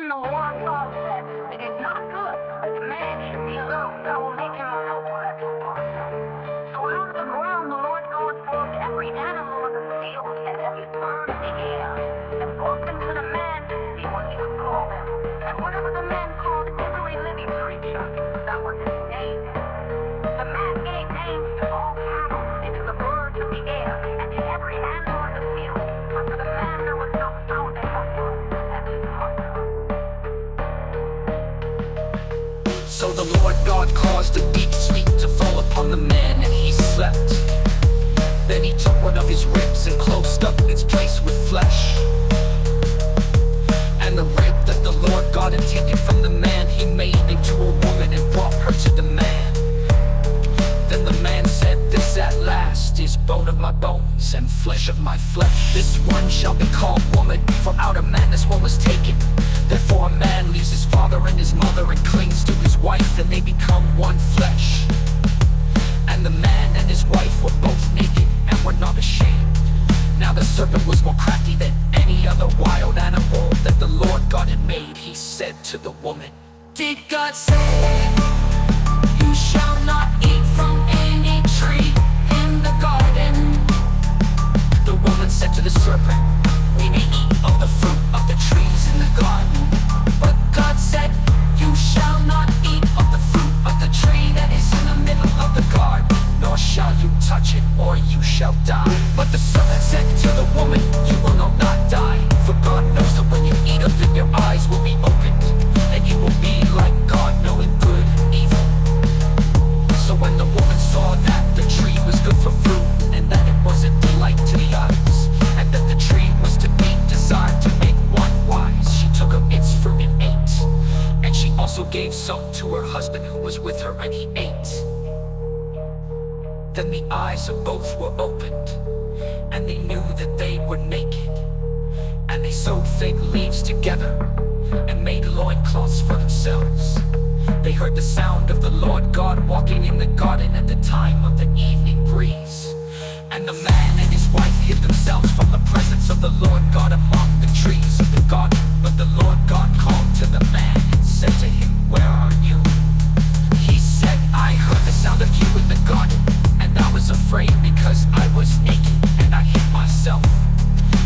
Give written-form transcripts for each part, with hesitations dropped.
then the Lord God said, "It is not good that the man should be alone. I will make him a helper to us." So out of the ground the Lord God formed every animal of the field and every bird of the air, and brought them to the man to see what he would call them. And whatever the man called every living creature, that was his name. The man gave names to all cattle, and to the birds of the air, and to every animal of the field. But to the man there was not found a helper at his heart. So the Lord God caused a deep sleep to fall upon the man, and he slept. Then he took one of his ribs and closed up its place with flesh. And the rib that the Lord God had taken from the man he made into a woman and brought her to the man. Then the man said, "This at last is bone of my bones and flesh of my flesh. This one shall be called woman, for out of man this one was taken. Therefore a man leaves his father and his mother and clings to his wife, and they become one flesh. And the man and his wife were both naked and were not ashamed. Now the serpent was more crafty than any other wild animal that the Lord God had made. He said to the woman, "Did God say, 'You shall not eat from any tree in the garden'?" The woman said to the serpent, "We may eat of the fruit of the trees in the garden. But God said, 'You shall not eat of the fruit of the tree that is in the middle of the garden, nor shall you touch it, or you shall die.' But the serpent said to the woman, 'You will not die, for God knows that when you eat of it, your eyes will be opened, and you will be like God, knowing good and evil.' So when the woman saw that the tree was good for fruit, and that it was a delight to the eyes, and that the tree was to be desired to make one wise, she took of its fruit and ate. And she also gave some to her husband who was with her, and he ate. Then the eyes of both were opened, and they knew that they were naked. And they sewed fig leaves together, and made loincloths for themselves. They heard the sound of the Lord God walking in the garden at the time of the evening breeze. And the man and his wife hid themselves from the presence of the Lord God among the trees of the garden. But the Lord God called to the man and said to him, 'Where are you?' He said, 'I heard the sound of you in the garden, and I was afraid because I was naked, and I hid myself.'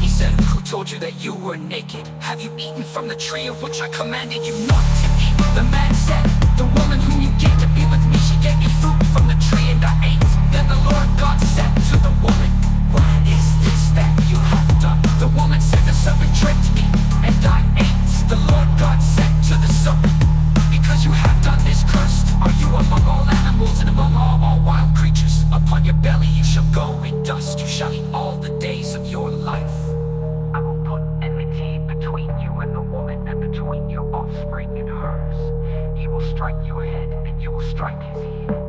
He said, 'Who told you that you were naked? Have you eaten from the tree of which I commanded you not to eat?' The man said, 'The woman whom you gave to be with me, she gave me fruit from the tree, and I ate.' Then the Lord God said to the woman, 'What is this that you have done?' The woman said, 'The serpent tricked me, and I ate.' The Lord God said to the serpent, 'Because you have done this, cursed are you among all animals and among all wild creatures. Upon your belly you shall go, in dust you shall eat all the days of your life. I will put enmity between you and the woman, and between your offspring and hers. He will strike your head, and you will strike his heel.'